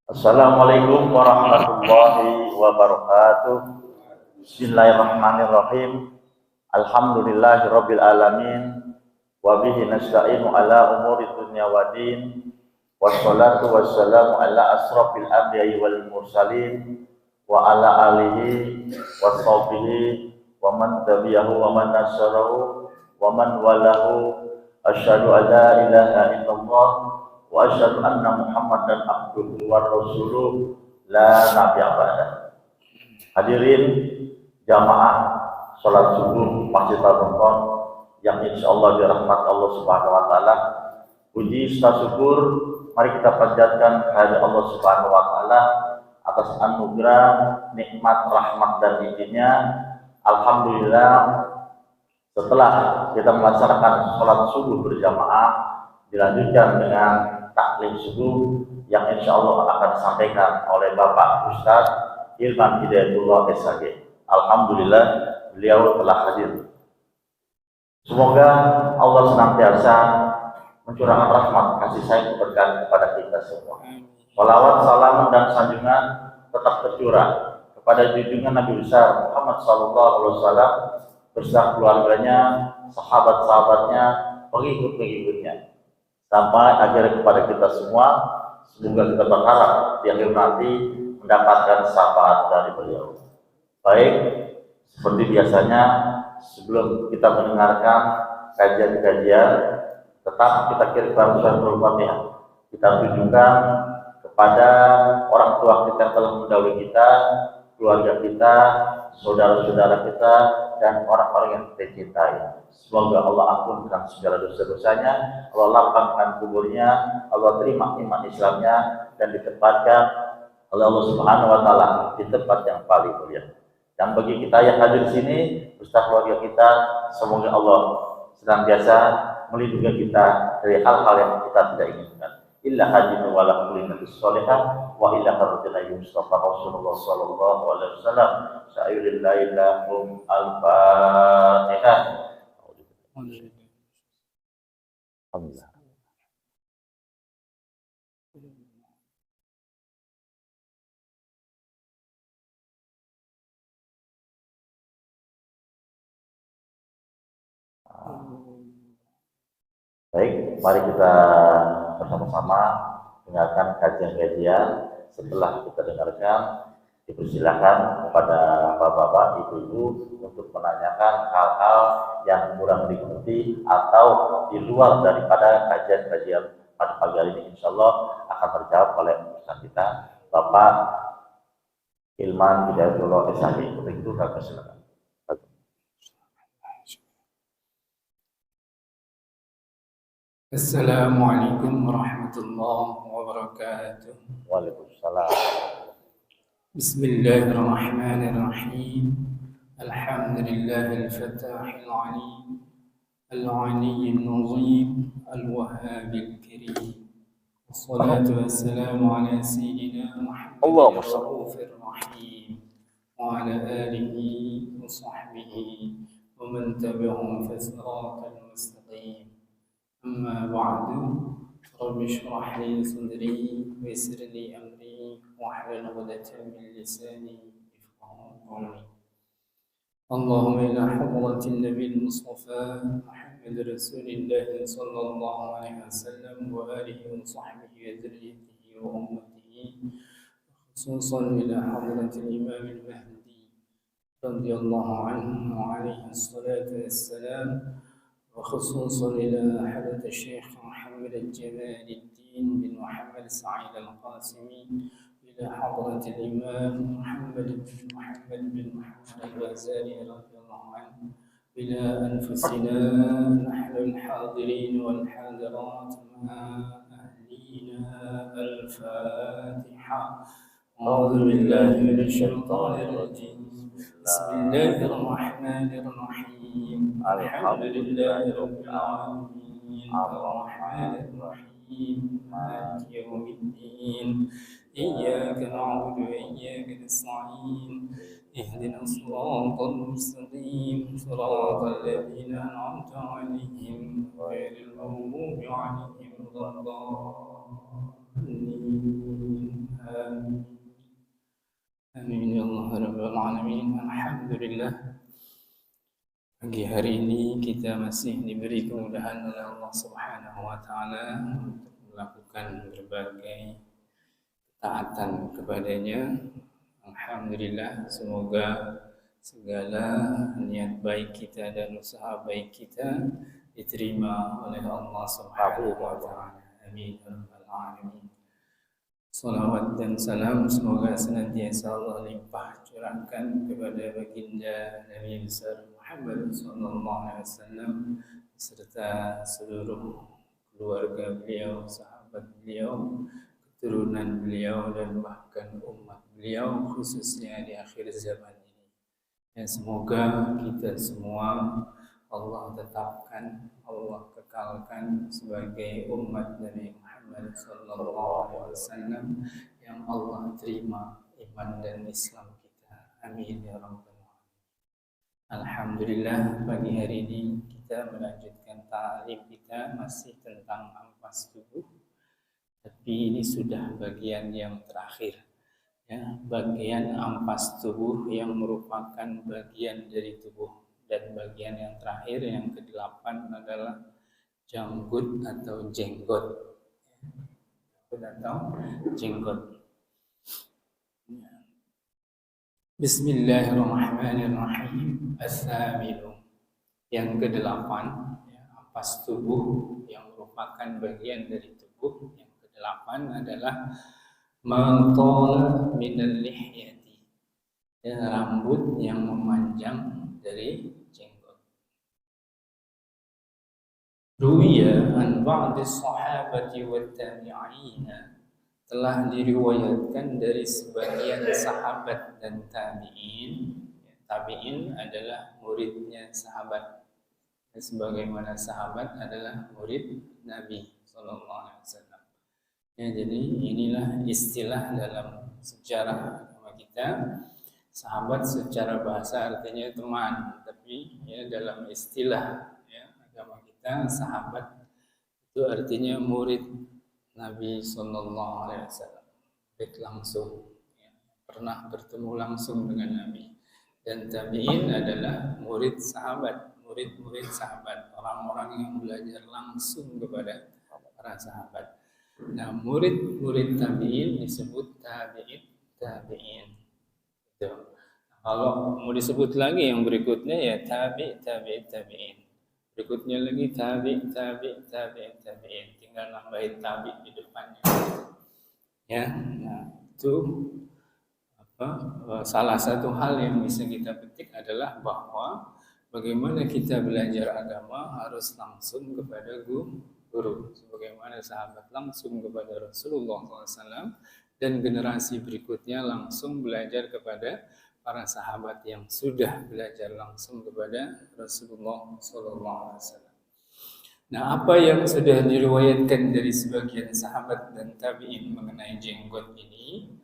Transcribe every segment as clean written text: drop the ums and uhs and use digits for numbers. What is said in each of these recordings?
Assalamualaikum warahmatullahi wabarakatuh. Bismillahirrahmanirrahim. Alhamdulillahirabbil alamin. Wa bihi nasta'inu ala umuri dunya waddin. Wassalatu wassalamu ala asrofil anbiya'i wal mursalin wa ala alihi wa sahbihi wa man tabi'ahu wa man nasarahu wa man walahu. Asyhadu an la ilaha illallah wa asyhadu anna Muhammadan abduhu wa rasuluh la nabiyya ba'da. Hadirin jamaah salat subuh Masjid Al-Rukun yang insyaallah dirahmat Allah Subhanahu wa taala. Puji serta syukur mari kita panjatkan kehadirat Allah Subhanahu wa taala atas anugerah, nikmat, rahmat dan izinnya. Alhamdulillah, setelah kita melaksanakan salat subuh berjamaah dilanjutkan dengan taklim subuh yang insya Allah akan disampaikan oleh Bapak Ustadz Ilman Hidayatullah SHG. Alhamdulillah beliau telah hadir. Semoga Allah senantiasa mencurahkan rahmat kasih sayang keberkahan kepada kita semua. Salawat, salam dan sanjungan tetap tercurah kepada junjungan Nabi besar Muhammad SAW beserta keluarganya, sahabat-sahabatnya, pengikut-pengikutnya, sampai akhirnya kepada kita semua. Semoga kita berharap di akhir nanti mendapatkan syafaat dari beliau. Baik, seperti biasanya sebelum kita mendengarkan kajian-kajian, tetap kita kirimkan surat Al-Fatihah. Kita tunjukkan kepada orang tua kita yang telah mendahului kita, keluarga kita, saudara-saudara kita, dan orang-orang yang kita cintai. Semoga Allah ampunkan segala dosa-dosanya, Allah lapangkan kuburnya, Allah terima iman Islamnya, dan ditempatkan oleh Allah Subhanahu wa taala di tempat yang paling mulia. Dan bagi kita yang hadir di sini beserta keluarga kita, semoga Allah senantiasa melindungi kita dari hal-hal yang kita tidak inginkan. Illa hajinu wa la kulimatis sholihah wa illa harutina Mustafa Rasulullah sallallahu alaihi wasallam. Sa'irillahillahum al-Fatihah. Alhamdulillah. Baik, mari kita bersama-sama dengarkan kajian-kajian. Setelah kita dengarkan, dipersilakan kepada bapak-bapak, ibu-ibu untuk menanyakan hal-hal yang kurang dimengerti atau di luar daripada kajian-kajian pada pagi hari ini. Insya Allah akan terjawab oleh ustaz kita, Bapak Ilman Hidayatullah SHG. Untuk itu kami persilakan. Assalamualaikum warahmatullahi wabarakatuh. Waalaikumsalam. Bismillahirrahmanirrahim. Alhamdulillahil fatahil alim, al-aliyyil nazim, al-wahhabil karim. Wassalatu wassalamu ala sayyidina Muhammadin ar-raufir rahim wa ala alihi wa sahbihi wa man tabi'ahum fi siratal mustaqim. أما بعد رب اشرح لي صدري ويسر لي أمري واحلل عقدة من لساني يفقهوا قولي. اللهم إلى حضرة النبي المصطفى محمد رسول الله صلى الله عليه وسلم وآله وصحبه وذريته وأمته، خصوصا إلى حضرة الإمام المهدي رضي الله عنه وعليه الصلاة والسلام، وخصوصا إلى حضرة الشيخ محمد الجمال الدين بن محمد سعيد القاسمي، إلى حضرة الإمام محمد بن محمد الغزالي رضي الله عنه، إلى أنفسنا نحن الحاضرين والحاضرات مع أهلينا. الفاتحة. أعوذ بالله من الشيطان الرجيم. بسم الله الرحمن الرحيم. الحمد لله رب العالمين الرحمن الرحيم مالك يوم الدين. إياك نعبد وإياك نستعين. اهدنا الصراط المستقيم صراط الذين أنعمت عليهم غير المغضوب عليهم ولا الضالين. Amin. Amin ya Allah Rabbal Alamin. Alhamdulillah, pagi hari ini kita masih diberi kemudahan oleh Allah Subhanahu wa taala untuk melakukan berbagai taatan kepadanya. Alhamdulillah, semoga segala niat baik kita dan usaha baik kita diterima oleh Allah Subhanahu wa taala. Amin ya rabbal alamin. Salawat dan salam semoga senantiasa Allah limpah curahkan kepada baginda Nabi besar Muhammad sallallahu alaihi wasallam serta seluruh keluarga beliau, sahabat beliau, keturunan beliau dan bahkan umat beliau khususnya di akhir zaman ini. Dan semoga kita semua Allah tetapkan, Allah kekalkan sebagai umat Nabi Muhammad sallallahu alaihi wasallam yang Allah terima iman dan Islam kita. Amin ya rabbal alamin. Alhamdulillah, pagi hari ini kita melanjutkan ta'lim kita masih tentang ampas tubuh. Tapi ini sudah bagian yang terakhir, ya, bagian ampas tubuh yang merupakan bagian dari tubuh. Dan bagian yang terakhir yang ke-8 adalah janggut atau jenggot. Jenggot. Bismillahirrahmanirrahim. As-saminu. Yang ke-8, ya, ampas tubuh yang merupakan bagian dari tubuh. Yang ke-8 adalah mantala minal lihyati, ya, rambut yang memanjang dari jenggot. Ruwiya an ba'di sahabati wa tabi'ina, telah diriwayatkan dari sebagian sahabat dan tabi'in. Tabi'in adalah muridnya sahabat, sebagaimana sahabat adalah murid Nabi sallallahu alaihi wasallam. Ya, jadi inilah istilah dalam sejarah agama kita. Sahabat secara bahasa artinya teman, tapi ya dalam istilah, ya, agama kita, sahabat itu artinya murid Nabi sallallahu alaihi wasallam, murid langsung, ya, pernah bertemu langsung dengan Nabi. Dan tabi'in adalah murid sahabat, murid-murid sahabat, orang-orang yang belajar langsung kepada para sahabat. Nah, murid-murid tabi'in disebut tabi'in. Gitu. Kalau mau disebut lagi yang berikutnya ya tabi'in. Berikutnya lagi tabi'in. Tinggal nambahin tabi di depannya. Ya, nah itu salah satu hal yang bisa kita petik adalah bahwa bagaimana kita belajar agama harus langsung kepada guru, sebagaimana sahabat langsung kepada Rasulullah SAW. Dan generasi berikutnya langsung belajar kepada para sahabat yang sudah belajar langsung kepada Rasulullah SAW. Nah, apa yang sudah diriwayatkan dari sebagian sahabat dan tabi'in mengenai jenggot ini?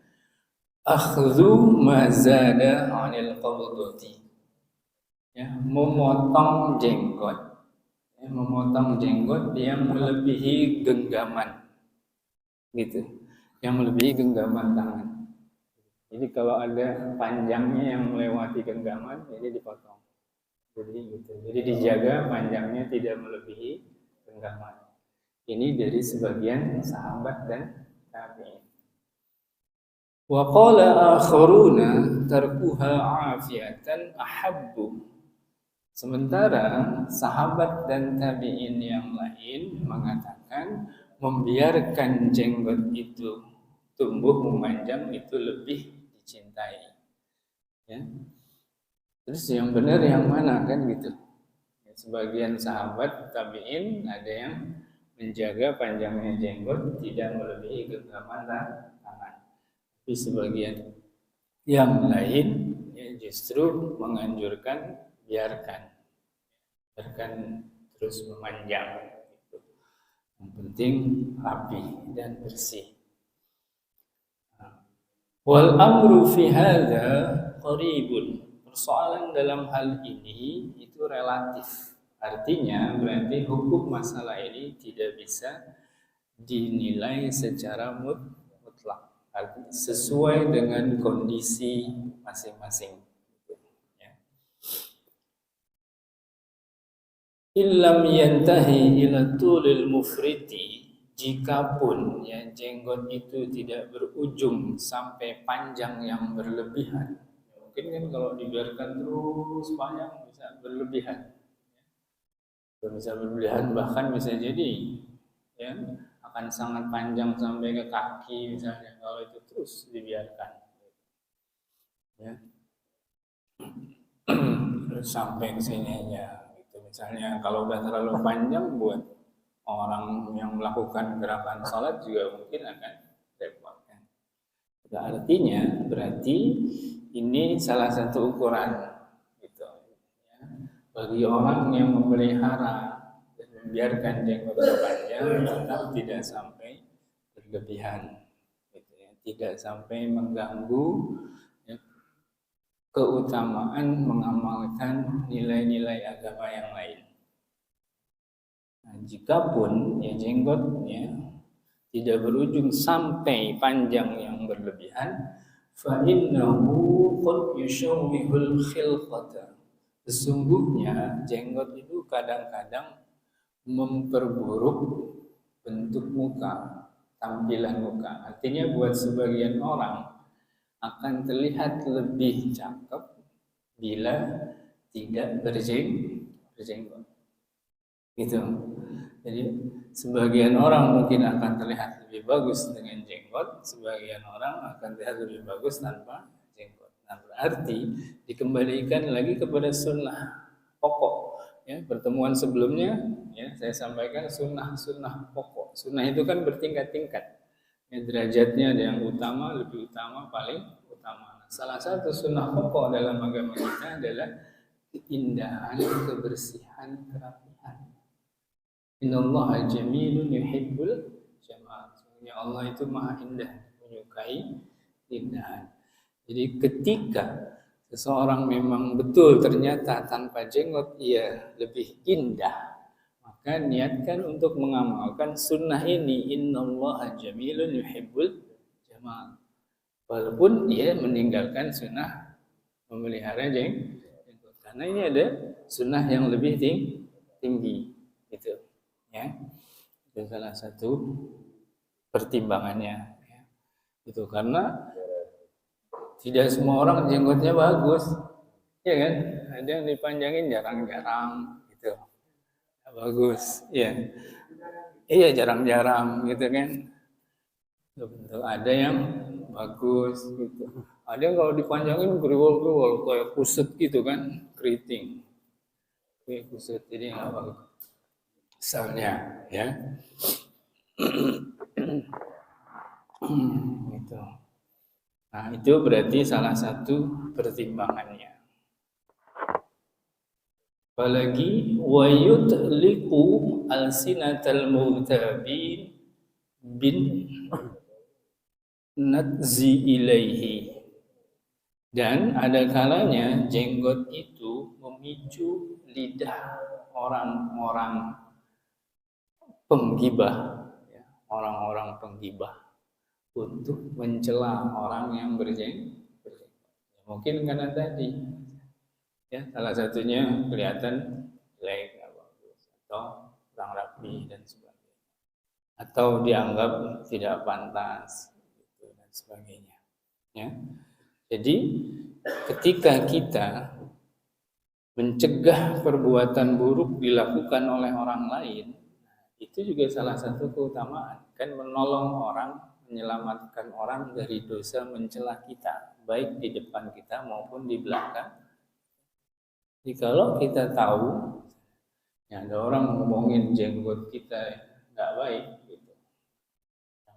Akhdhu ma zada 'anil qabdati. Ya, memotong jenggot. Ya, memotong jenggot yang melebihi genggaman. Gitu. Yang melebihi genggaman tangan. Jadi kalau ada panjangnya yang melewati genggaman, jadi dipotong. Jadi gitu. Jadi dijaga panjangnya tidak melebihi genggaman. Ini dari sebagian sahabat dan tabi'in. Wa qala akharuna tarkuha 'afiyatan ahabbu. Sementara sahabat dan tabi'in yang lain mengatakan membiarkan jenggot itu tumbuh memanjang itu lebih dicintai. Ya. Terus yang benar yang mana kan gitu? Ya, sebagian sahabat tabi'in ada yang menjaga panjangnya jenggot tidak melebihi genggaman tangan. Tapi sebagian yang lain ya, justru menganjurkan biarkan terus memanjang. Gitu. Yang penting rapi dan bersih. Wal amru fi hadza qaribun. Persoalan dalam hal ini itu relatif. Artinya berarti hukum masalah ini tidak bisa dinilai secara mutlak, artinya sesuai dengan kondisi masing-masing. Ya. Illam yantahi ila tulil mufriti, jikapun ya jenggot itu tidak berujung sampai panjang yang berlebihan. Mungkin kan kalau dibiarkan terus panjang bisa berlebihan. Bisa berlebihan, bahkan bisa jadi ya akan sangat panjang sampai ke kaki misalnya kalau itu terus dibiarkan ya. Terus sampai ke sini aja gitu. Misalnya kalau udah terlalu panjang buat orang yang melakukan gerakan sholat juga mungkin akan repot kan. Artinya berarti ini salah satu ukuran gitu ya. Bagi orang yang memelihara dan membiarkan jenggot panjang tetap tidak sampai berlebihan gitu ya. Tidak sampai mengganggu ya, keutamaan mengamalkan nilai-nilai agama yang lain. Nah, jikapun ya jenggotnya tidak berujung sampai panjang yang berlebihan, fa innahu qad yushawwihul khilqata. Sesungguhnya jenggot itu kadang-kadang memperburuk bentuk muka, tampilan muka. Artinya buat sebagian orang akan terlihat lebih cakep bila tidak berjenggot. Gitu. Jadi sebagian orang mungkin akan terlihat lebih bagus dengan jenggot, sebagian orang akan terlihat lebih bagus tanpa jenggot. Nah, berarti dikembalikan lagi kepada sunnah pokok. Ya, pertemuan sebelumnya ya saya sampaikan sunnah pokok. Sunnah itu kan bertingkat-tingkat. Ya, derajatnya ada yang utama, lebih utama, paling utama. Nah, salah satu sunnah pokok dalam agama kita adalah keindahan, kebersihan, kerapihan. Innallaha jamilun yuhibbul jamal. Sebenarnya Allah itu maha indah, menyukai keindahan. Jadi ketika seseorang memang betul ternyata tanpa jenggot ia lebih indah, maka niatkan untuk mengamalkan sunnah ini. Innallaha jamilun yuhibbul jamal. Walaupun ia meninggalkan sunnah memelihara jenggot, karena ini ada sunnah yang lebih tinggi gitu. Ya, itu salah satu pertimbangannya ya. Itu karena tidak semua orang jenggotnya bagus ya kan, ada yang dipanjangin jarang-jarang gitu bagus ya, iya jarang-jarang gitu kan. Betul, ada yang bagus gitu, ada yang kalau dipanjangin gerwol-gerwol kayak kusut gitu kan, keriting kayak kusut, jadi nggak bagus misalnya ya. Gitu. Nah, itu berarti salah satu pertimbangannya. Apalagi wa yutliqu alsinatal mu'tabin bin nadzi ilaihi. Dan ada kalanya jenggot itu memicu lidah orang-orang penggibah, ya, orang-orang penggibah untuk mencela orang yang berjenggot. Ya, mungkin karena tadi, ya salah satunya kelihatan jelek, atau kurang rapi dan sebagainya, atau dianggap tidak pantas, gitu, dan sebagainya. Ya, jadi ketika kita mencegah perbuatan buruk dilakukan oleh orang lain, itu juga salah satu keutamaan, kan menolong orang, menyelamatkan orang dari dosa mencela kita, baik di depan kita maupun di belakang. Jadi kalau kita tahu ya ada orang ngomongin jenggot kita nggak baik, gitu,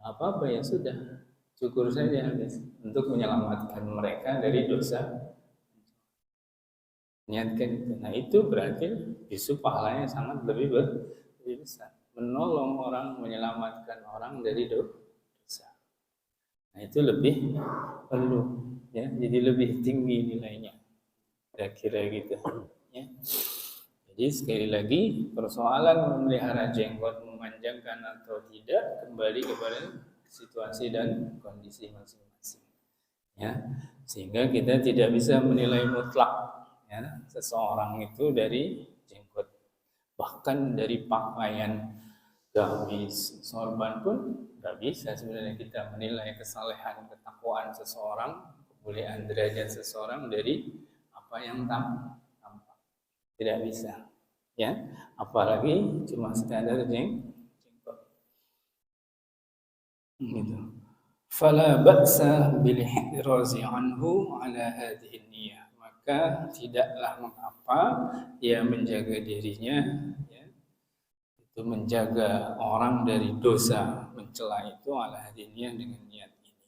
apa-apa ya sudah, syukur saja untuk menyelamatkan mereka dari dosa. Niatkan itu. Nah itu berarti justru pahalanya sangat lebih besar. Menolong orang, menyelamatkan orang dari dosa. Nah itu lebih perlu, ya, jadi lebih tinggi nilainya. Kira-kira gitu. Ya. Jadi sekali lagi persoalan memelihara jenggot memanjangkan atau tidak kembali kepada situasi dan kondisi masing-masing. Ya, sehingga kita tidak bisa menilai mutlak ya, seseorang itu dari jenggot, bahkan dari pakaian gamis, sorban pun nggak bisa sebenarnya kita menilai kesalehan, ketakwaan seseorang, kemuliaan derajat seseorang dari apa yang tampak. Tidak bisa, ya. Apalagi cuma sekadar jenggot. Gitu. Fala ba'sa bil ihtirazi anhu ala hadhihi niyyah. Maka tidaklah mengapa ia menjaga dirinya ya, itu menjaga orang dari dosa, mencela itu ala hadhihi niyyah dengan niat ini.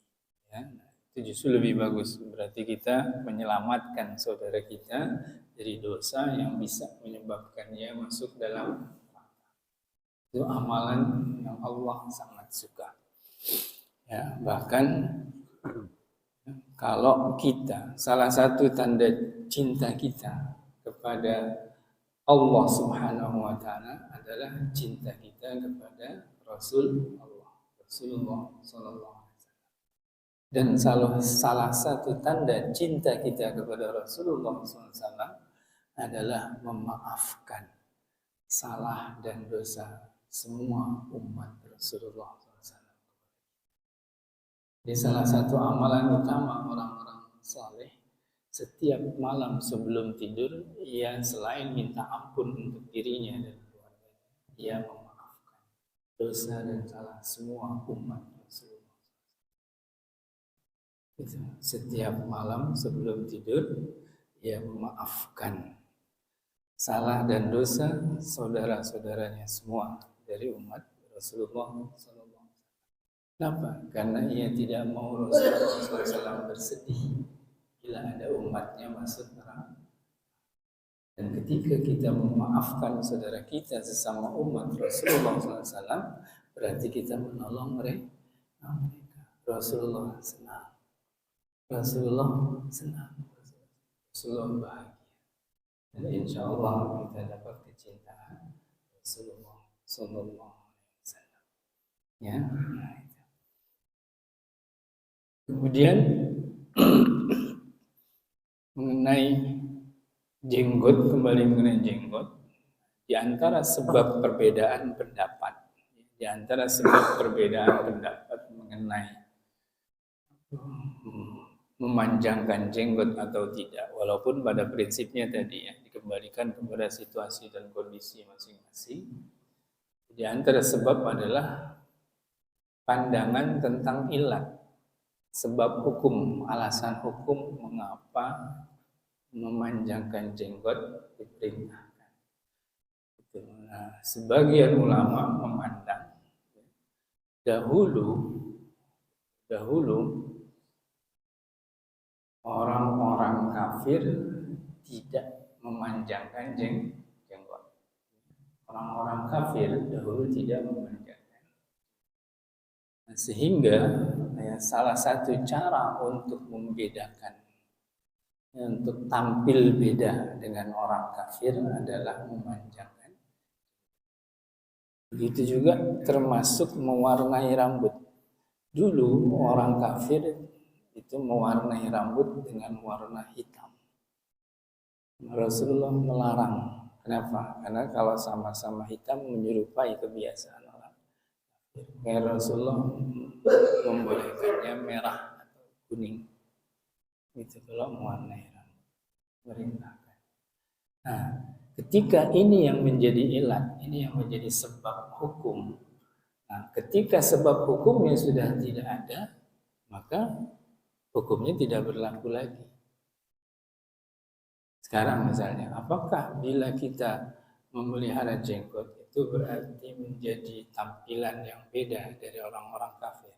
Ya. Itu justru lebih bagus. Berarti kita menyelamatkan saudara kita dari dosa yang bisa menyebabkannya masuk dalam neraka. Itu amalan yang Allah sangat suka. Ya, bahkan kalau kita salah satu tanda cinta kita kepada Allah Subhanahu wa taala adalah cinta kita kepada Rasul Allah, Rasulullah sallallahu alaihi wasallam. Dan salah satu tanda cinta kita kepada Rasulullah sallallahu alaihi wasallam adalah memaafkan salah dan dosa semua umat Rasulullah SAW. Jadi salah satu amalan utama orang-orang saleh setiap malam sebelum tidur, ia selain minta ampun untuk dirinya dan keluarganya, ia memaafkan dosa dan salah semua umat Rasulullah. Itu. Setiap malam sebelum tidur, ia memaafkan salah dan dosa saudara-saudaranya semua dari umat Rasulullah SAW. Kenapa? Karena ia tidak mau Rasulullah SAW bersedih bila ada umatnya masuk neraka. Dan ketika kita memaafkan saudara kita sesama umat Rasulullah SAW, berarti kita menolong mereka. Rasulullah senang, Rasulullah senang, Rasulullah bahagia. Dan insya Allah kita dapat kecintaan Rasulullah Sallallahu Alaihi Wasallam. Ya. Kemudian mengenai jenggot, kembali mengenai jenggot, di antara sebab perbedaan pendapat, mengenai memanjangkan jenggot atau tidak, walaupun pada prinsipnya tadi ya dikembalikan kepada situasi dan kondisi masing-masing. Di antara sebab adalah pandangan tentang ilat, sebab hukum, alasan hukum mengapa memanjangkan jenggot diperintahkan. Nah, sebagian ulama memandang dahulu orang-orang kafir tidak memanjangkan jenggot. Orang-orang kafir dahulu tidak memanjangkan. Nah, sehingga ya, salah satu cara untuk membedakan, untuk tampil beda dengan orang kafir adalah memanjangkan. Begitu juga termasuk mewarnai rambut. Dulu orang kafir itu mewarnai rambut dengan warna hitam. Rasulullah melarang. Kenapa? Karena kalau sama-sama hitam menyerupai kebiasaan orang. Kayak Rasulullah membolehkannya merah atau kuning. Itu kalau mewarnai rambut. Merintahkan. Nah, ketika ini yang menjadi ilat, ini yang menjadi sebab hukum. Nah, ketika sebab hukumnya sudah tidak ada, maka hukumnya tidak berlaku lagi. Sekarang misalnya, apakah bila kita memelihara jenggot itu berarti menjadi tampilan yang beda dari orang-orang kafir?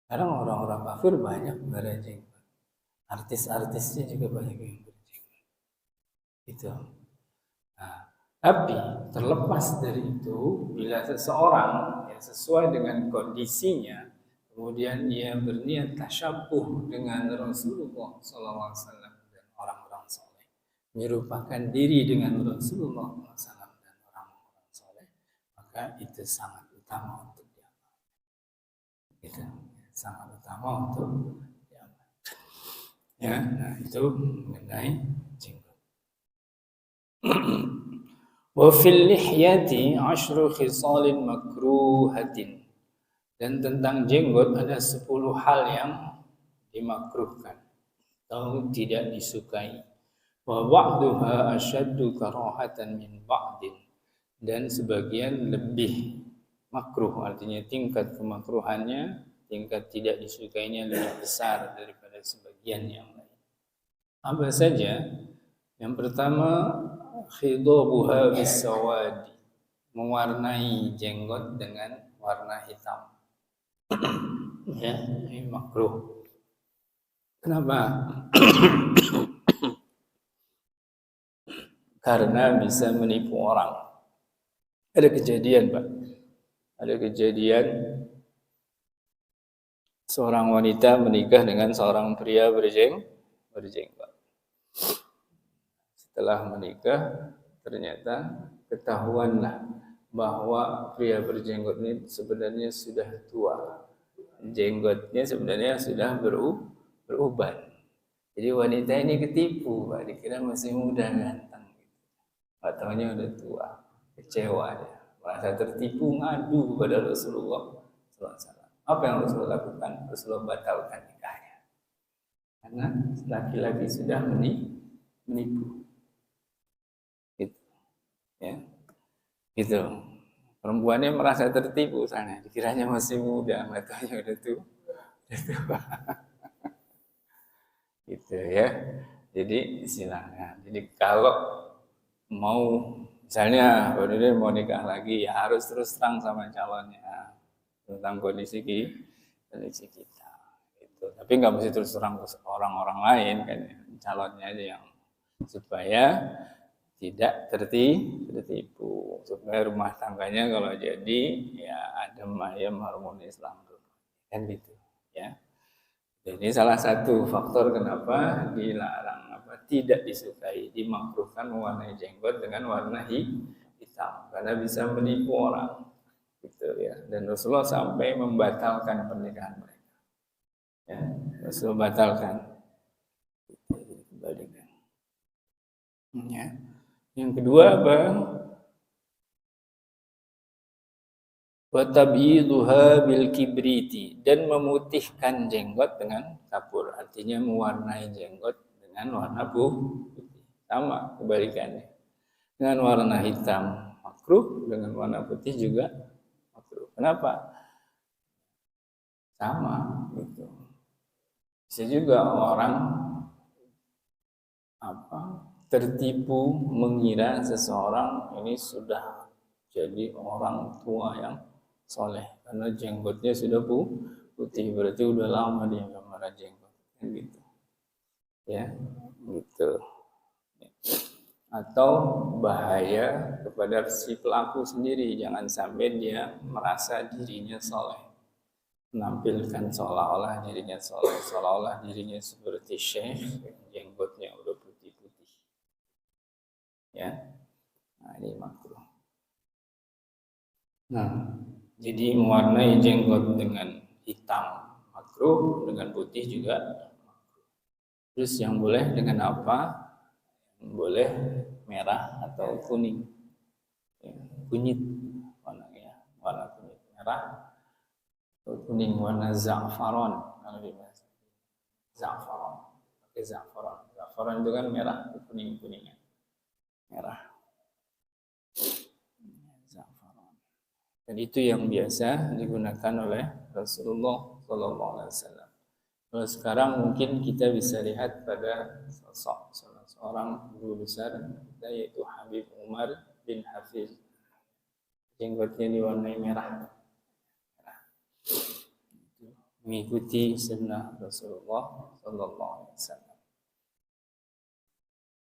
Sekarang orang-orang kafir banyak berjenggot. Artis-artisnya juga banyak yang berjenggot. Itu. Nah, tapi terlepas dari itu, bila seseorang yang sesuai dengan kondisinya, kemudian ia berniat tasyabuh dengan Rasulullah SAW dan orang-orang soleh, merupakan diri dengan Rasulullah SAW dan orang-orang soleh, maka itu sangat utama untuk diamalkan. Itu sangat utama untuk diamalkan. Ya, nah itu mengenai jenggot. Wa fil lihyati 10 khisalin makruhatin. Dan tentang jenggot ada 10 hal yang dimakruhkan atau tidak disukai. Wa ba'duha asyaddu karahatan min ba'din. Dan sebagian lebih makruh, artinya tingkat kemakruhannya, tingkat tidak disukainya lebih besar daripada sebagian yang lain. Apa saja? Yang pertama, khidabuha bisawadi, mewarnai jenggot dengan warna hitam. Ya, ini makruh. Kenapa? Karena bisa menipu orang. Ada kejadian, Pak. Ada kejadian seorang wanita menikah dengan seorang pria berjenggot. Setelah menikah, ternyata ketahuanlah bahwa pria berjenggot ini sebenarnya sudah tua. Jenggotnya sebenarnya sudah beruban. Jadi wanita ini ketipu, Pak. Dikira masih muda ganteng. Nggak tahunya udah tua. Kecewa dia. Merasa tertipu, ngadu kepada Rasulullah SAW. Apa yang Rasulullah lakukan? Rasulullah batalkan nikahnya. Karena laki-laki sudah menipu. Gitu. Ya. Gitu. Perempuannya merasa tertipu sana, dikiranya masih muda, matanya udah tua. Gitu ya. Jadi silakan. Jadi kalau mau misalnya Pak mau nikah lagi, ya harus terus terang sama calonnya tentang kondisi kita. Gitu. Tapi nggak mesti terus terang ke orang-orang lain kan, calonnya aja yang supaya tidak tertipu, supaya rumah tangganya kalau jadi ya adem ayem harmonis langgeng kan gitu ya. Jadi salah satu faktor kenapa dilarang tidak disukai, dimakruhkan mewarnai jenggot dengan warna hitam karena bisa menipu orang gitu ya. Dan Rasulullah sampai membatalkan pernikahan mereka ya. Rasulullah batalkan ya. Yang kedua apa? Wa tabyiduha bil kibriti, dan memutihkan jenggot dengan kapur, artinya mewarnai jenggot dengan warna putih. Sama kebalikannya. Dengan warna hitam makruh, dengan warna putih juga makruh. Kenapa? Sama gitu. Bisa juga orang tertipu mengira seseorang ini sudah jadi orang tua yang soleh karena jenggotnya sudah putih, berarti udah lama dia nggak merah jenggot kan gitu ya gitu. Atau bahaya kepada si pelaku sendiri, jangan sampai dia merasa dirinya soleh, menampilkan seolah-olah dirinya soleh, seolah-olah dirinya seperti syekh, jenggotnya udah putih-putih ya. Nah ini makruh. Nah jadi mewarnai jenggot dengan hitam makruh, dengan putih juga makruh. Terus yang boleh dengan apa? Boleh merah atau kuning ya, kunyit warnanya, warna kunyit merah atau kuning, warna za'faron kalau dibahas za'faron, pakai za'faron itu kan merah, kuningnya merah za'faron, dan itu yang biasa digunakan oleh Rasulullah SAW. Kalau sekarang mungkin kita bisa lihat pada sosok salah seorang guru besar kita, yaitu Habib Umar bin Hafiz. Jenggotnya diwarnai merah. Mengikuti sunnah Rasulullah SAW.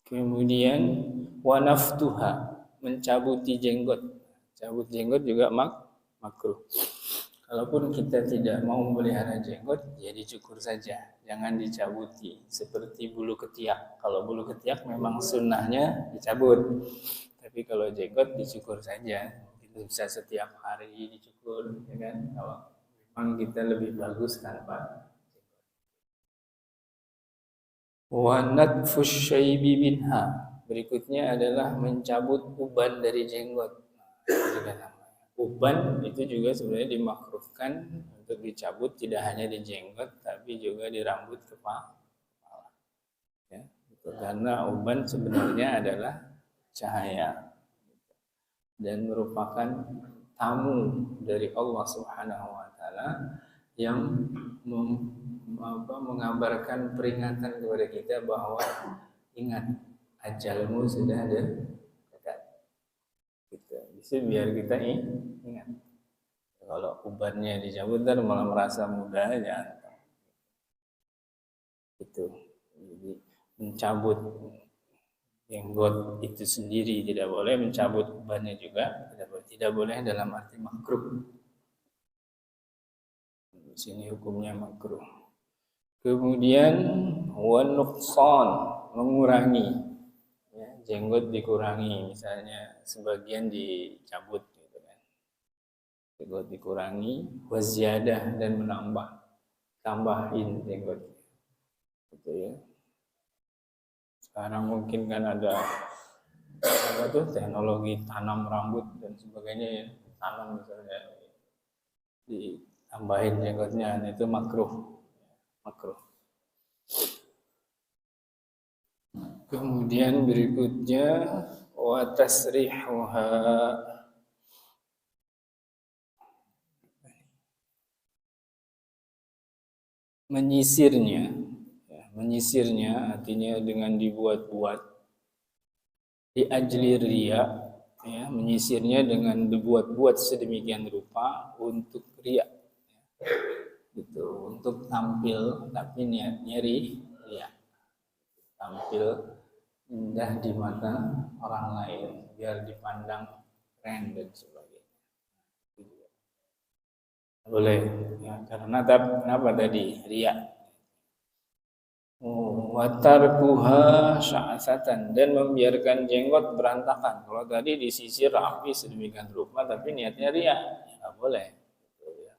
Kemudian wanaftuha, mencabuti jenggot. Cabut jenggot juga makruh. Kalaupun kita tidak mau memelihara jenggot, ya dicukur saja, jangan dicabuti. Seperti bulu ketiak. Kalau bulu ketiak memang sunnahnya dicabut, tapi kalau jenggot dicukur saja. Itu bisa setiap hari dicukur, ya kan? Kalau memang kita lebih bagus tanpa. Wa natfus syaibi minha. Berikutnya adalah mencabut uban dari jenggot. Uban itu juga sebenarnya dimakruhkan untuk dicabut tidak hanya di jenggot tapi juga di rambut kepala. Ya, karena uban sebenarnya adalah cahaya dan merupakan tamu dari Allah Subhanahu wa taala yang mengabarkan peringatan kepada kita bahwa ingat ajalmu sudah ada dekat. Gitu. Bisa biar kita ingat. Kalau ubannya dicabut dan malah merasa muda aja. Itu. Jadi mencabut jenggot itu sendiri tidak boleh, mencabut ubannya juga tidak boleh dalam arti makruh. Di sini hukumnya makruh. Kemudian wanuqsan, mengurangi. Ya, jenggot dikurangi, misalnya sebagian dicabut gitu kan. Jenggot dikurangi, waziyadah dan menambah, tambahin jenggot. Gitu ya. Sekarang mungkin kan ada apa tuh teknologi tanam rambut dan sebagainya ya, tanam misalnya ditambahin jenggotnya, itu makruh. Kemudian berikutnya wa tasrihuha, menyisirnya. Menyisirnya artinya dengan dibuat-buat di ajli riya, ya, menyisirnya dengan dibuat-buat sedemikian rupa untuk riya. Gitu, untuk tampil tapi niatnya riya. Tampil indah di mata orang lain biar dipandang keren dan sebagainya. Boleh ya, karena kenapa tadi riya. Watarkuha sya'asatan, dan membiarkan jenggot berantakan. Kalau tadi disisir rapi sedemikian rupa tapi niatnya riya, ya nggak boleh.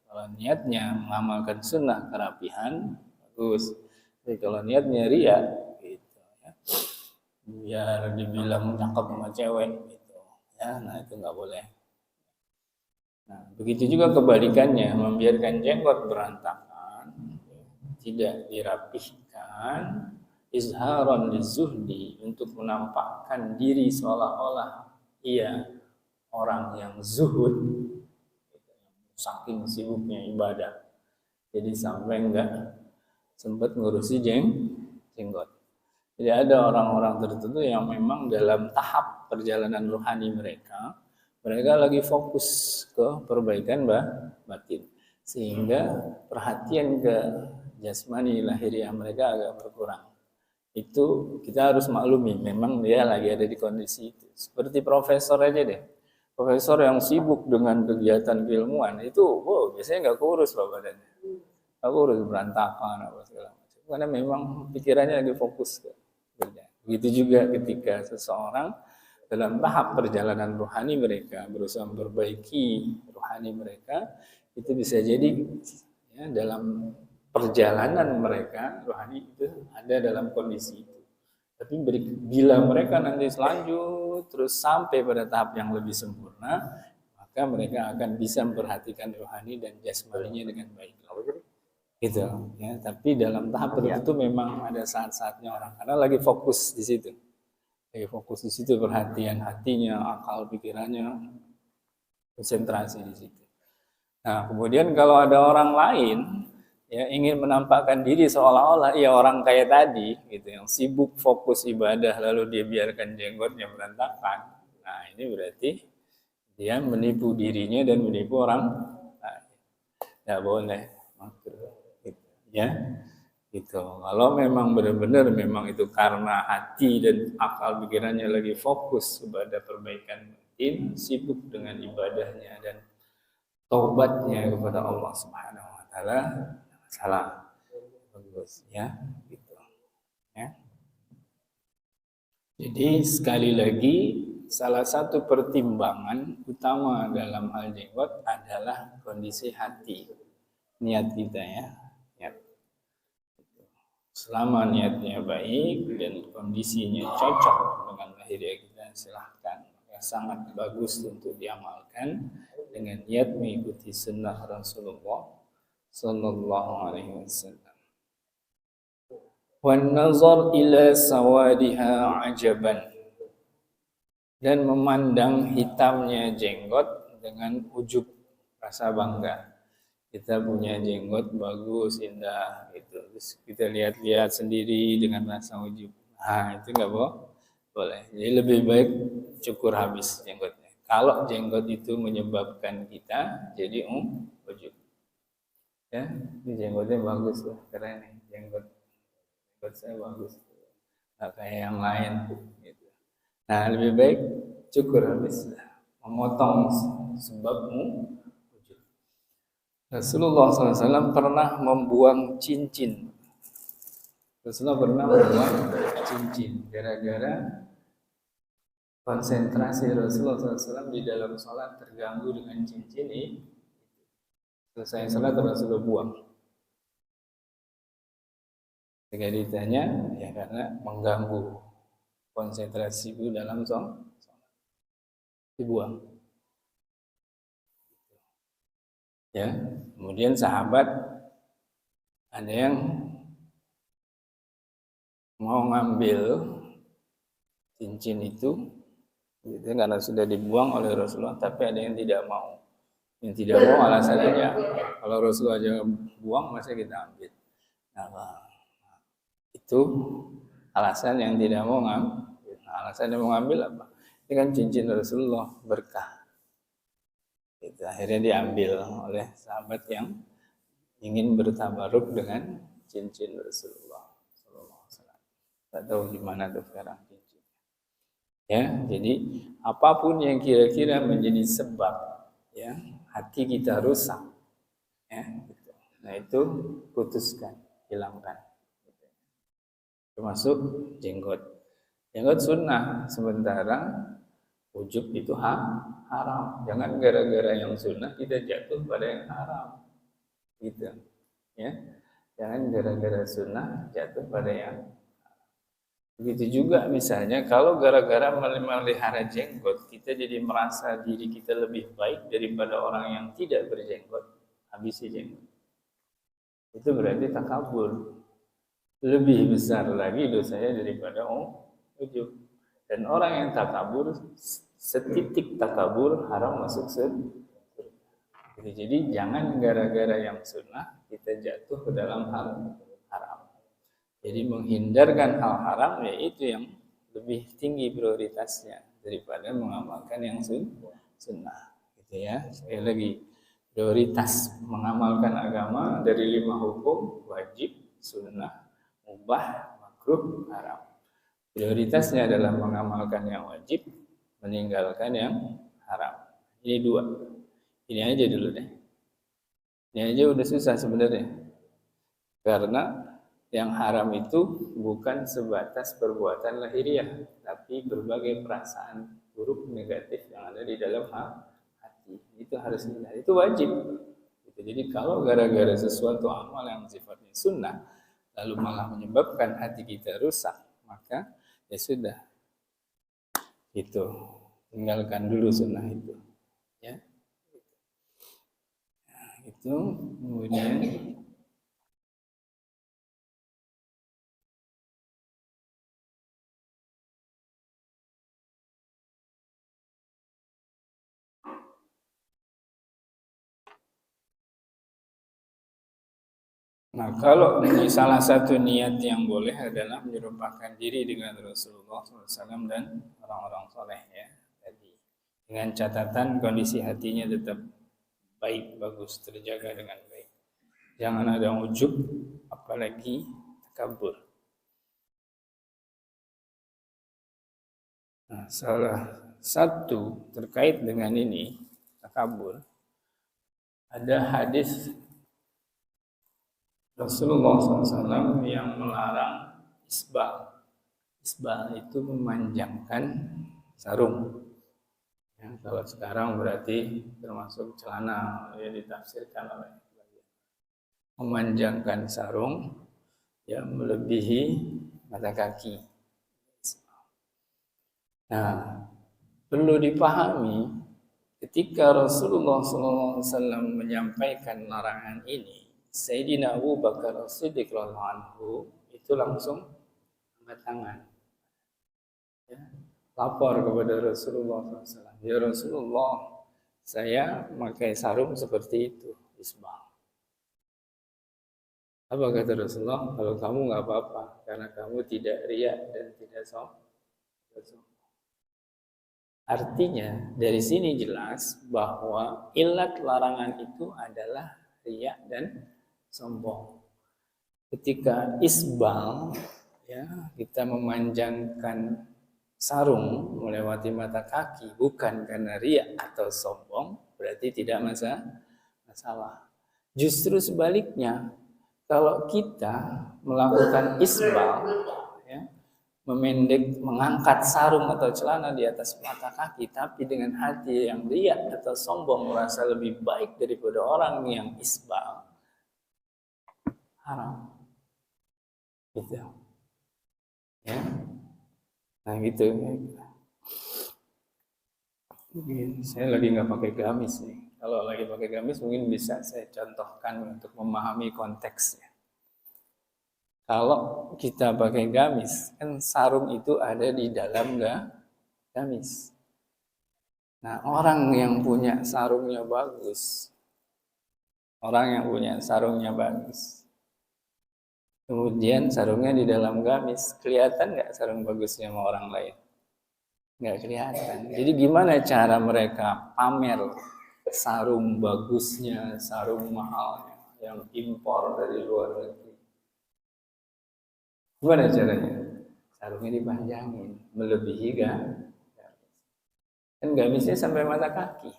Kalau niatnya mengamalkan sunnah kerapihan, bagus. Tapi kalau niatnya riya, gitu ya, biar dibilang cakep sama cewek, gitu ya, nah itu nggak boleh. Nah, begitu juga kebalikannya, membiarkan jenggot berantakan, tidak dirapihkan, izharon lizuhdi, untuk menampakkan diri seolah-olah ia orang yang zuhud, saking sibuknya ibadah, jadi sampai enggak sempat ngurusi jenggot. Jadi ada orang-orang tertentu yang memang dalam tahap perjalanan rohani mereka lagi fokus ke perbaikan batin, sehingga perhatian ke jasmani lahiriah mereka agak berkurang. Itu kita harus maklumi, memang dia lagi ada di kondisi itu. Seperti profesor aja deh. Profesor yang sibuk dengan kegiatan keilmuan itu, biasanya nggak kurus loh badannya, nggak kurus, berantakan apa segala macam. Karena memang pikirannya lagi fokus ke kerja. Begitu juga ketika seseorang dalam tahap perjalanan rohani mereka berusaha memperbaiki rohani mereka, itu bisa jadi ya, dalam perjalanan mereka rohani itu ada dalam kondisi itu. Tapi bila mereka nanti selanjut terus sampai pada tahap yang lebih sempurna, maka mereka akan bisa memperhatikan rohani dan jasmaninya dengan baik. Gitu ya. Tapi dalam tahap tertentu memang ada saat-saatnya orang karena lagi fokus di situ. Lagi fokus di situ, perhatian hatinya, akal pikirannya, konsentrasi di situ. Nah, kemudian kalau ada orang lain ya ingin menampakkan diri seolah-olah ia orang kayak tadi gitu, yang sibuk fokus ibadah lalu dia biarkan jenggotnya berantakan. Nah, ini berarti dia menipu dirinya dan menipu orang lain. Tidak boleh gitu, ya. Gitu. Kalau memang benar-benar memang itu karena hati dan akal pikirannya lagi fokus kepada perbaikan batin, sibuk dengan ibadahnya dan taubatnya kepada Allah Subhanahu wa taala salah bagus ya gitu ya. Jadi sekali lagi salah satu pertimbangan utama dalam hal jenggot adalah kondisi hati, niat kita ya. Niat. Selama niatnya baik dan kondisinya cocok dengan lahiriah kita, silahkan. Ya, sangat bagus untuk diamalkan dengan niat mengikuti sunnah Rasulullah Sallallahu Alaihi Wasallam. Wan nazar ila sawadiha ajaban, dan memandang hitamnya jenggot dengan ujub, rasa bangga. Kita punya jenggot bagus, indah gitu. Terus kita lihat-lihat sendiri dengan rasa ujub. Nah, itu enggak boleh. Jadi lebih baik cukur habis jenggotnya. Kalau jenggot itu menyebabkan kita jadi ujub. Ya, ini jenggotnya bagus loh, keren nih jenggot saya bagus, nggak kayak yang lain gitu. Nah, lebih baik cukur habis, memotong sebabmu ujub. Rasulullah SAW pernah membuang cincin. Rasulullah pernah membuang cincin gara-gara konsentrasi Rasulullah SAW di dalam sholat terganggu dengan cincin ini. Selesai sholat Rasulullah buang. Ketika ditanya, ya karena mengganggu konsentrasiku dalam sholat, dibuang. Ya, kemudian sahabat ada yang mau ngambil cincin itu, gitu, karena sudah dibuang oleh Rasulullah, tapi ada yang tidak mau. Yang tidak mau alasannya, kalau Rasulullah aja buang, masa kita ambil. Nah, itu alasan yang tidak mau ngambil. Nah, alasan yang mau ngambil apa? Ini kan cincin Rasulullah berkah. Itu akhirnya diambil oleh sahabat yang ingin bertabaruk dengan cincin Rasulullah Sallallahu Alaihi Wasallam. Tak tahu di mana tuh sekarang cincin. Ya, jadi apapun yang kira-kira menjadi sebab ya hati kita rusak, ya, gitu. Nah itu putuskan, hilangkan. Termasuk jenggot. Jenggot sunnah, sementara ujub itu haram. Jangan gara-gara yang sunnah kita jatuh pada yang haram. Gitu. Ya. Jangan gara-gara sunnah jatuh pada yang haram. Begitu juga misalnya kalau gara-gara memelihara jenggot kita jadi merasa diri kita lebih baik daripada orang yang tidak berjenggot, habisi jenggot. Itu berarti takabur. Lebih besar lagi dosanya daripada ujub. Dan orang yang takabur, setitik takabur haram masuk surga. Jadi jangan gara-gara yang sunnah kita jatuh ke dalam hal haram. Jadi menghindarkan hal haram yaitu yang lebih tinggi prioritasnya daripada mengamalkan yang sunnah. Gitu ya. Sekali lagi, prioritas mengamalkan agama dari 5 hukum: wajib, sunnah, mubah, makruh, haram. Prioritasnya adalah mengamalkan yang wajib, meninggalkan yang haram. Ini 2. Ini aja dulu deh. Ini aja udah susah sebenarnya. Karena yang haram itu bukan sebatas perbuatan lahiriah, tapi berbagai perasaan buruk negatif yang ada di dalam hati. Itu harus dihindari. Itu wajib. Jadi kalau gara-gara sesuatu amal yang sifatnya sunnah, lalu malah menyebabkan hati kita rusak, maka ya sudah, itu tinggalkan dulu sunnah itu. Ya, nah, itu kemudian. Nah, kalau ini salah satu niat yang boleh adalah menyerupakan diri dengan Rasulullah SAW dan orang-orang soleh ya tadi, dengan catatan kondisi hatinya tetap baik, bagus, terjaga dengan baik. Jangan ada ujub, apalagi takabur. Nah, salah satu terkait dengan ini takabur, ada hadis Rasulullah SAW yang melarang isbal. Isbal itu memanjangkan sarung. Ya, kalau sekarang berarti termasuk celana yang ditafsirkan oleh memanjangkan sarung ya melebihi mata kaki. Nah, perlu dipahami ketika Rasulullah SAW menyampaikan larangan ini, Sayyidina Abu Bakar As-Siddiq radhiyallahu anhu itu langsung angkat tangan. Ya, lapor kepada Rasulullah SAW. Ya Rasulullah, saya memakai sarung seperti itu, isbal. Apa kata Rasulullah? Kalau kamu nggak apa-apa, karena kamu tidak riya dan tidak sombong. Artinya dari sini jelas bahwa ilat larangan itu adalah riya dan sombong. Ketika isbal, ya kita memanjangkan sarung melewati mata kaki bukan karena riya atau sombong, berarti tidak masalah. Justru sebaliknya, kalau kita melakukan isbal, ya, mengangkat sarung atau celana di atas mata kaki, tapi dengan hati yang riya atau sombong merasa lebih baik daripada orang yang isbal, haram. Gitu. Ya. Nah gitu. Saya lagi nggak pakai gamis nih. Kalau lagi pakai gamis mungkin bisa saya contohkan untuk memahami konteksnya. Kalau kita pakai gamis, kan sarung itu ada di dalam gamis. Nah, orang yang punya sarungnya bagus, kemudian sarungnya di dalam gamis, kelihatan nggak sarung bagusnya sama orang lain? Nggak kelihatan. Jadi gimana cara mereka pamer sarung bagusnya, sarung mahalnya yang impor dari luar negeri? Gimana caranya? Sarungnya dipanjangin, melebihi gamis. Kan gamisnya sampai mata kaki.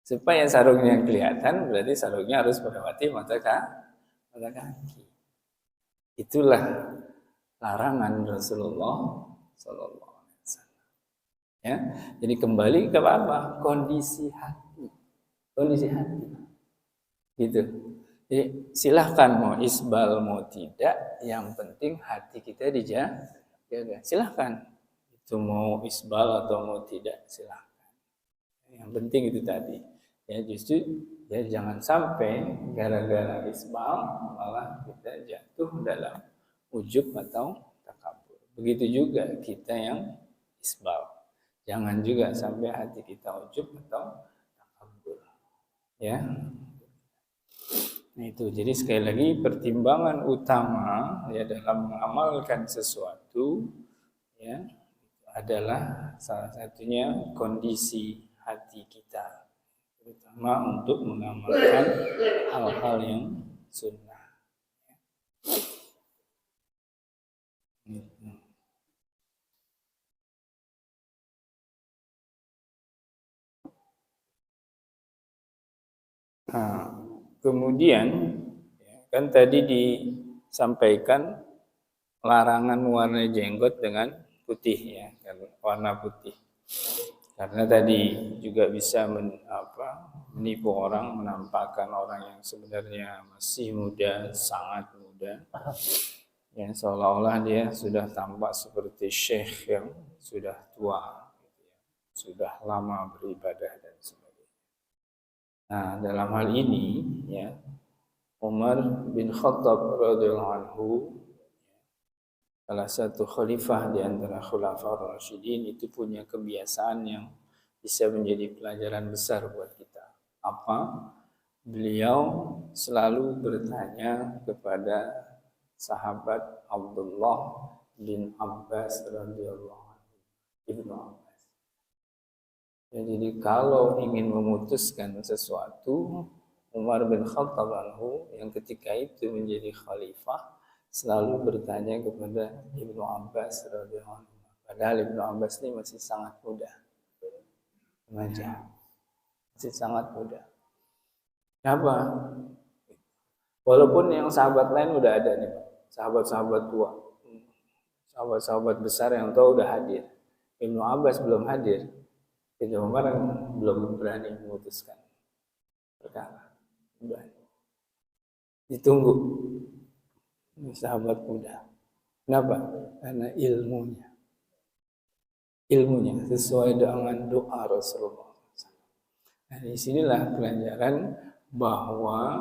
Supaya sarungnya kelihatan, berarti sarungnya harus melewati mata kaki. Itulah larangan Rasulullah Sallallahu Alaihi Wasallam. Ya, jadi kembali ke apa? Kondisi hati. Gitu. Jadi silahkan mau isbal mau tidak, yang penting hati kita dijaga. Silahkan itu mau isbal atau mau tidak, silahkan. Yang penting itu tadi. Ya justru ya jangan sampai gara-gara isbal malah kita jatuh dalam ujub atau takabur. Begitu juga kita yang isbal. Jangan juga sampai hati kita ujub atau takabur. Ya. Nah itu, jadi sekali lagi pertimbangan utama ya dalam mengamalkan sesuatu ya adalah salah satunya kondisi hati kita, terutama untuk mengamalkan hal-hal yang sunnah. Nah, kemudian kan tadi disampaikan larangan warna jenggot dengan putih ya, warna putih. Karena tadi juga bisa menipu orang, menampakkan orang yang sebenarnya masih muda, sangat muda. Yang seolah-olah dia sudah tampak seperti syekh yang sudah tua, sudah lama beribadah dan sebagainya. Nah, dalam hal ini ya Umar bin Khattab radhiyallahu anhu, salah satu khalifah di antara khulafaur rasyidin, itu punya kebiasaan yang bisa menjadi pelajaran besar buat kita. Apa? Beliau selalu bertanya kepada sahabat Abdullah bin Abbas radhiyallahu anhu, Ibnu Abbas. Ya, jadi kalau ingin memutuskan sesuatu, Umar bin Khattab anhu yang ketika itu menjadi khalifah selalu bertanya kepada Ibnu Abbas radhiyallahu anhu. Padahal Ibnu Abbas ini masih sangat muda, remaja, masih sangat muda. Apa? Walaupun yang sahabat lain udah ada nih, sahabat-sahabat tua, sahabat-sahabat besar yang tua udah hadir. Ibnu Abbas belum hadir, Ibnu Umar belum berani memutuskan perkara. Ditunggu sahabat muda. Kenapa? Karena ilmunya sesuai dengan doa Rasulullah. Nah, disinilah pelajaran bahwa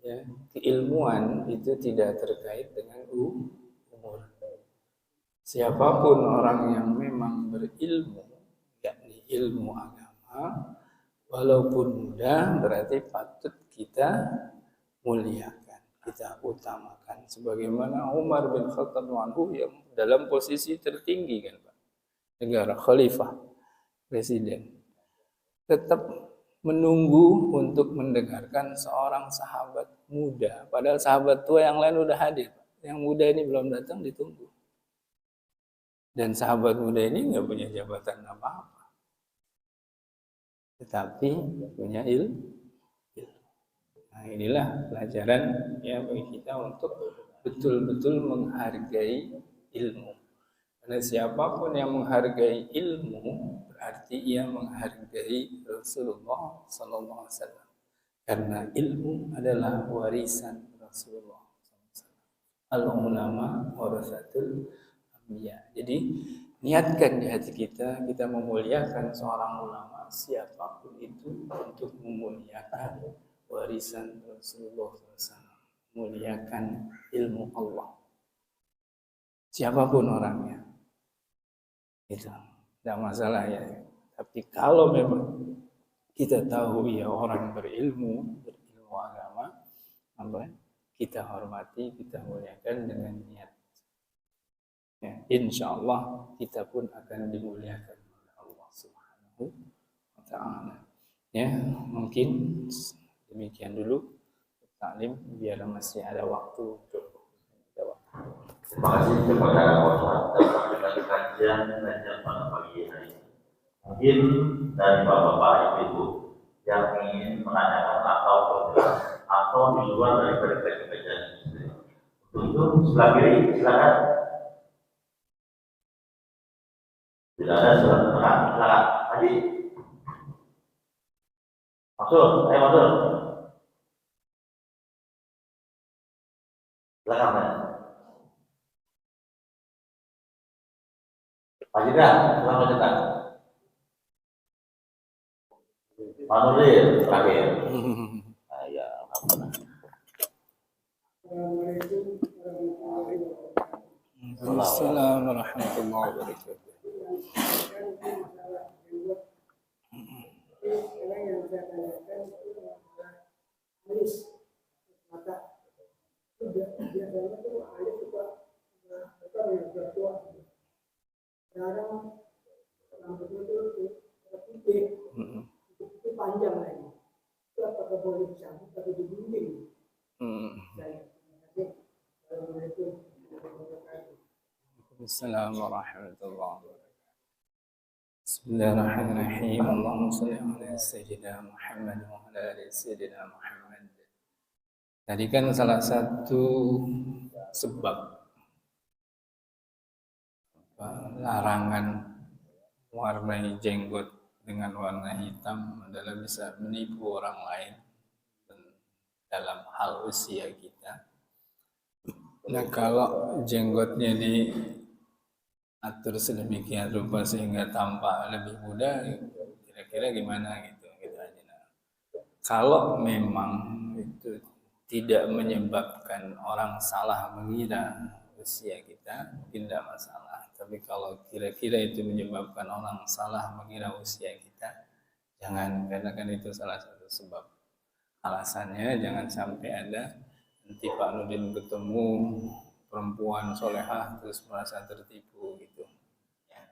ya, keilmuan itu tidak terkait dengan umur. Siapapun orang yang memang berilmu, yakni ilmu agama, walaupun muda, berarti patut kita muliakan, kita utamakan. Sebagaimana Umar bin Khattab anhu yang dalam posisi tertinggi kan Pak, negara khalifah, presiden, tetap menunggu untuk mendengarkan seorang sahabat muda. Padahal sahabat tua yang lain udah hadir. Yang muda ini belum datang, ditunggu. Dan sahabat muda ini nggak punya jabatan apa-apa. Tetapi punya ilmu. Nah, inilah pelajaran ya bagi kita untuk betul-betul menghargai ilmu. Karena siapapun yang menghargai ilmu berarti ia menghargai Rasulullah Sallallahu Alaihi Wasallam. Karena ilmu adalah warisan Rasulullah SAW. Al-ulama warasatul anbiya. Jadi niatkan di hati kita memuliakan seorang ulama siapapun itu untuk memuliakan warisan Rasulullah SAW. Muliakan ilmu Allah. Siapapun orangnya. Itu tidak masalah ya. Tapi kalau memang kita tahu ya orang berilmu agama, apa kita hormati, kita muliakan dengan niat. Ya, insya Allah kita pun akan dimuliakan oleh Allah Subhanahu wa Ta'ala. Ya, mungkin demikian dulu taklim biar masih ada waktu untuk jawab. Terima kasih kepada Allah atas kajian pada pagi hari ini. Mungkin dari bapak-bapak ibu yang ingin menanyakan atau berjelas atau di luar dari kajian ini. Untuk sebelah kiri silakan. Tidak ada sebelah tengah, silakan. Haji. Masuk, ayo masuk. Silakan. Pak Jika, selamat datang. Manulir terakhir. Ya, Assalamualaikum warahmatullahi wabarakatuh. Yang saya tanyakan itu adalah alis mata. Biasanya itu alis juga yang tua. Sekarang rambutnya itu putih, itu panjang lagi. Itu apakah boleh dicabut atau digunting? Assalamualaikum warahmatullahi wabarakatuh. Bismillahirrahmanirrahim. Allahumma shalli ala sayyidina Muhammad wa ala ali sayyidina Muhammad. Tadi kan salah satu sebab larangan warnai jenggot dengan warna hitam adalah bisa menipu orang lain dalam hal usia kita. Nah, kalau jenggotnya diatur sedemikian rupa sehingga tampak lebih muda, kira-kira gimana gitu aja. Nah, kalau memang itu tidak menyebabkan orang salah mengira usia kita, tidak masalah. Tapi kalau kira-kira itu menyebabkan orang salah mengira usia kita, jangan, karena kan itu salah satu sebab. Alasannya jangan sampai ada nanti Pak Nudin ketemu perempuan solehah terus merasa tertipu gitu. Ya,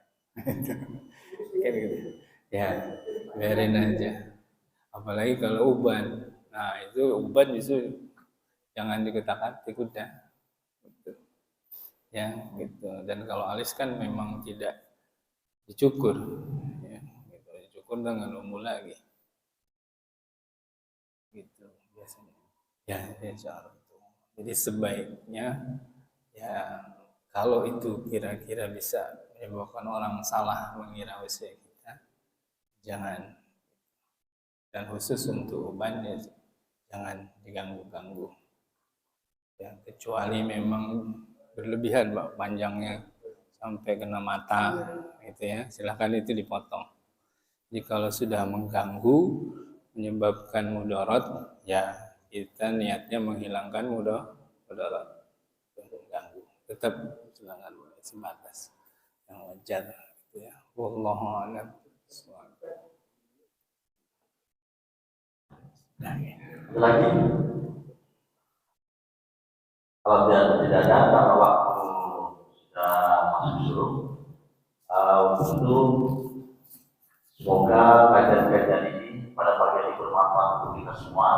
gitu. Ya, biarin aja. Apalagi kalau uban. Nah, itu uban justru jangan diketak-ketik udah. Gitu. Ya, gitu. Dan kalau alis kan memang tidak dicukur. Ya, gitu. Dicukur dengan umur lagi. gitu biasanya. Ya, insya Allah itu. Jadi sebaiknya ya kalau itu kira-kira bisa menyebabkan orang salah mengira WC kita, jangan. Dan khusus untuk uban ya jangan diganggu-ganggu. Ya, kecuali memang berlebihan Pak, panjangnya sampai kena mata gitu ya, silakan itu dipotong. Jadi kalau sudah mengganggu menyebabkan mudarat, ya kita niatnya menghilangkan mudarat, mengganggu. Tetap silakan sebatas yang wajar gitu ya. Wallahu a'lam. Nah, ya. Lagi kalau tidak ada karena waktu sudah masuk suruh untuk semoga kajian-kajian ini pada pagi hari bermanfaat untuk kita semua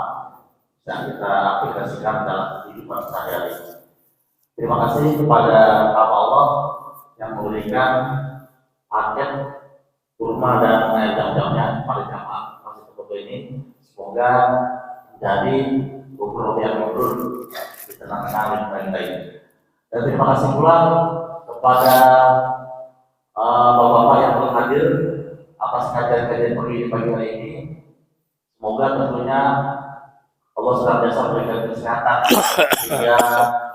dan kita aplikasikan dalam kehidupan sehari-hari. Terima kasih kepada Allah yang memberikan paket kurma dan air jam-jamnya pada jamaah masjid Koto ini. Semoga menjadi umroh yang mabrur di tengah-tengah kita ini. Dan terima kasih pula kepada bapak-bapak yang telah hadir atas kajian-kajian pagi hari ini. Semoga tentunya Allah senantiasa memberikan kesehatan sehingga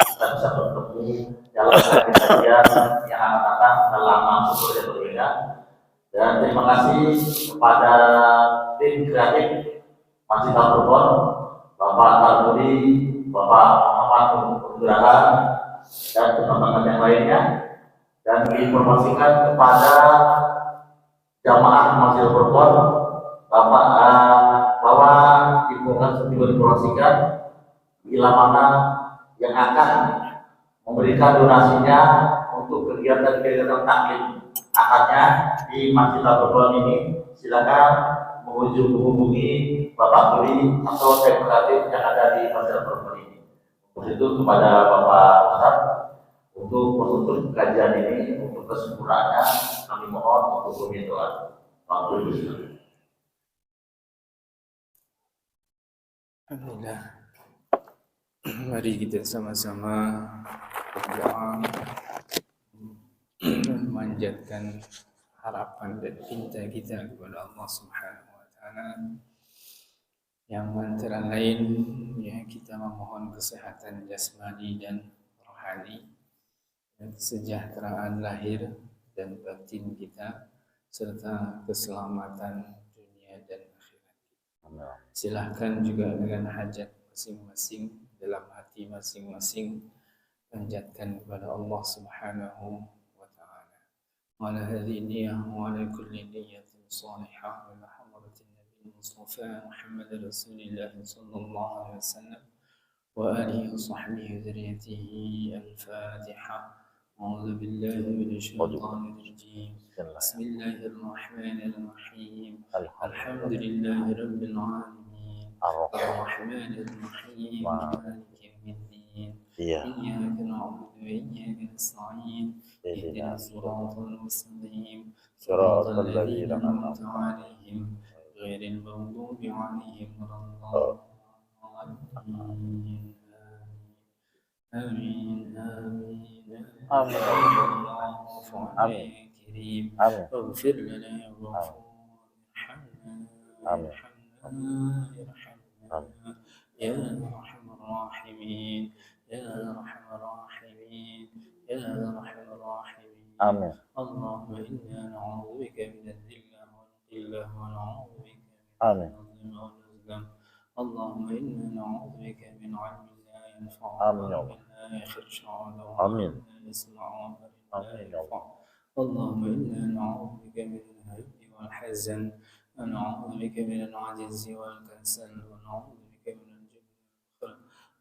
kita bisa bertemu dalam kajian yang akan datang dalam sumber yang berbeda. Dan terima kasih kepada tim kreatif Masjid Al-Quran, Bapak Tarmudi, Bapak Muhammad Nugraha, dan teman-teman yang lainnya. Dan diinformasikan kepada jamaah Masjid Al-Quran bahwa diinformasikan bila mana yang akan memberikan donasinya untuk kegiatan-kegiatan taklim akadnya di Masjid Al-Quran ini. Silakan menghubungi Bapak Budi atau sekretariat yang ada di Masjid Al-Quran ini. Untuk itu kepada Bapak Ustadz untuk menutup kajian ini, untuk kesempurnaannya kami mohon untuk berdoa. Pak Budi. Alhamdulillah. Mari kita sama-sama berdoa memanjatkan harapan dan cinta kita kepada Allah Subhanahu wa taala, yang antara lain ya kita memohon kesehatan jasmani dan rohani dan kesejahteraan lahir dan batin kita serta keselamatan dunia dan akhirat. Silahkan juga dengan hajat masing-masing dalam hati masing-masing panjatkan kepada Allah Subhanahu wa taala. Wa ala hadhihi niyyah wa ala kulli niyyatin salihah wa hadratin nabiy Mustafa Muhammad Rasulullah sallallahu alaihi wasallam wa alihi wa sahbihi wa dzurriyyatihi. Al-Fatihah. أعوذ بالله من الشيطان الرجيم. بسم الله الرحمن الرحيم. الحمد لله رب العالمين الرحمن الرحيم مالك يوم الدين إياك نعبد وإياك نستعين اهدنا الصراط المستقيم صراط الذين أنعمت عليهم غير المغضوب عليهم ولا الضالين. آمين آمين آمين. آمين كريم اغفر لنا يا غفور ارحمنا يا أرحم الراحمين يا أرحم الراحمين يا أرحم الراحمين. آمين. اللهم إنا نعوذ بك من الذلة والقلة ونعوذ بك من الظلم والظلم. اللهم إنا نعوذ بك من علم لا ينفع ومن لا يخشى ومن لا يسمع ومن لا يرفع. اللهم إنا نعوذ بك من الهم والحزن ونعوذ بك من العجز والكسل ونعوذ بك من الجبن والبخل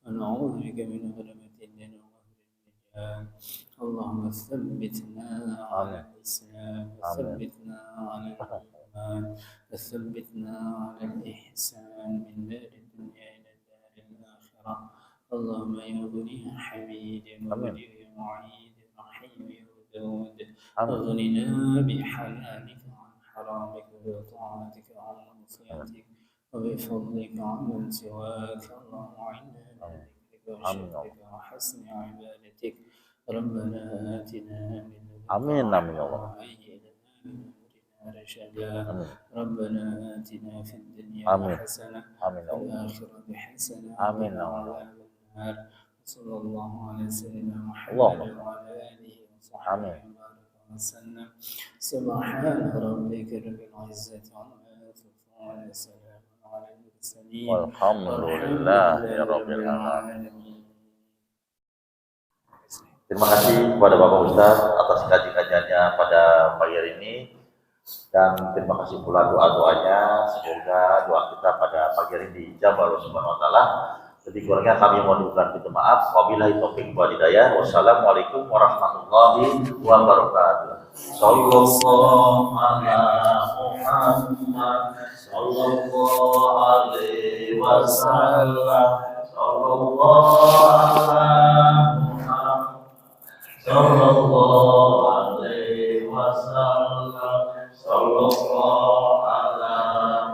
ونعوذ بك من غلبة الدين وقهر الرجال. اللهم ثبتنا على الإسلام وثبتنا على الإيمان وثبتنا على الإحسان من دار الدنيا إلى دار الآخرة. اللهم يا غني حميد وبديع معيد رحيم ودود اغننا بحلالك عن حرامك وطاعتك عن معصيتك وبفضلك عمن سواك اللهم أعنا على ذكرك آمين. وشكرك وحسن عبادتك ربنا آتنا من لدنك آمين آمين يا الله. وهيئ لنا من أمرنا رشدا آمين ربنا آتنا في الدنيا آمين. حسنة آمين يا وفي الله. الآخرة حسنة آمين يا وقنا الله. عذاب النار صلى الله على سيدنا محمد اللهم. وعلى آله وصحبه آمين. وبارك وسلم سبحان ربك رب العزة عما يصفون وسلام على المرسلين Walhamdulillahi rabbil alamin. alamin. Terima kasih kepada Bapak Ustadz atas kaji-kajiannya pada pagi hari ini, dan terima kasih pula doa-doanya. Semoga doa kita pada pagi hari ini dijabah oleh Subhanahu wa taala. Jadi kurangnya kami mohon pintu maaf. Wabillahi taufiq wal hidayah. Wassalamualaikum warahmatullahi wabarakatuh. Sallallahu ala Muhammad sallallahu alaihi wasallam. Sallallahu ala Muhammad sallallahu alaihi wasallam. Sallallahu ala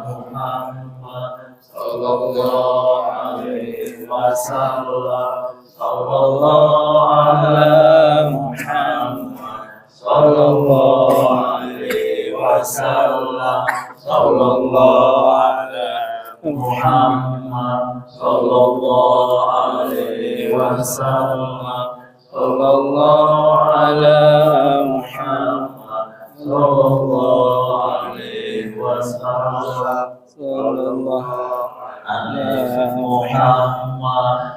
Muhammad sallallahu alaihi wasallam. Sallallahu ala Muhammad sallallahu alaihi wasallam. Sallallahu ala Muhammad sallallahu alaihi wasallam. Sallallahu ala Muhammad sallallahu alaihi wasallam. Sallallahu ala Muhammad